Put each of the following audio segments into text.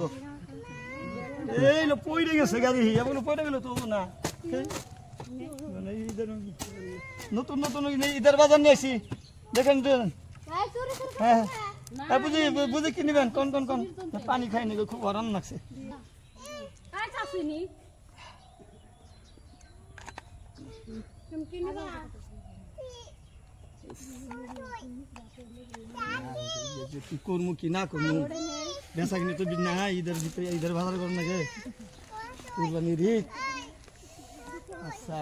তো এই লো পড়ে গেছে গাড়ি এগুলো পড়ে গেল তো না মানে ঈদের নতুন নতুন ঈদের বাজার নিয়েছি দেখেন হ্যাঁ হ্যাঁ বুঝি বুঝি কি নিবেন কোন কোন কোন পানি খাইনি খুব গরম লাগছে কি করবো কি না করবো বেচা কিনে তো না ঈদের ভিতরে ঈদের বাজার করুন নাকি কুরবানির ঈদ আচ্ছা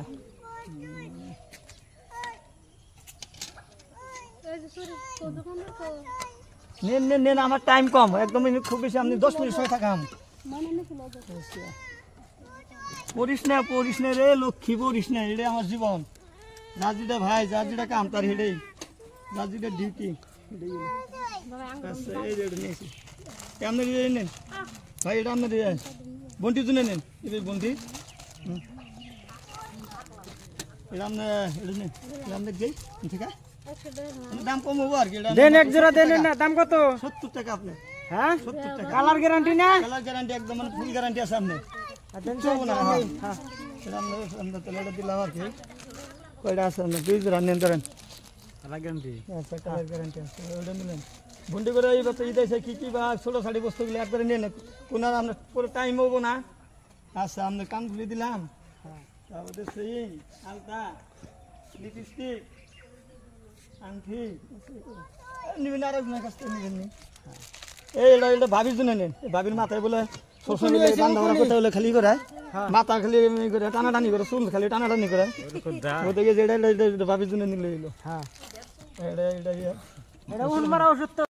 নেন নেন নেন আমার টাইম কম একদম খুব বেশি আপনি 10 মিনিট সময় থাকাম পড়িস না রে লক্ষ্মী পড়িস না এটা আমার জীবন যার যেটা ভাই যার যেটা কাম তার হেডেই যার যেটা ডিউটি কেমন নেন ভাই এটা আপনার বন্টি জুনে নেন এটা বন্টি এটা আপনার এটা নেন এটা আপনার যেই ঠিক আছে দাম কম হবো আর কি দেন এক জোড়া দেন না দাম কত 70 টাকা আপনি হ্যাঁ 70 টাকা কালার গ্যারান্টি না কালার গ্যারান্টি একদম মানে ফুল গ্যারান্টি আছে আপনি হ্যাঁ এটা আমরা তেলটা দিলাম আর কি কয়টা আছে আপনি দুই জোড়া নেন ধরেন কালার গ্যারান্টি আচ্ছা কালার গ্যারান্টি আছে ওটা নিলেন বন্টি করে এই বছর ঈদ আছে কি বা ছোট ছাড়ি বস্তুগুলো একবারে নিয়ে নেন কোনো আপনার পুরো টাইম হবো না আচ্ছা আপনি কান খুলে দিলাম তারপরে সেই আলতা লিপস্টিক আংটি নিবেন আর একজনের কাছ থেকে নিবেন এইটা এটা ভাবির জন্য নেন ভাবির মাথায় বলে সবসময় বান্ধা করা কথা বলে খালি করে মাথা খালি করে টানাটানি করে চুল খালি টানাটানি করে ওদিকে যেটা ভাবির জন্য নিলে হ্যাঁ এটা এটা এটা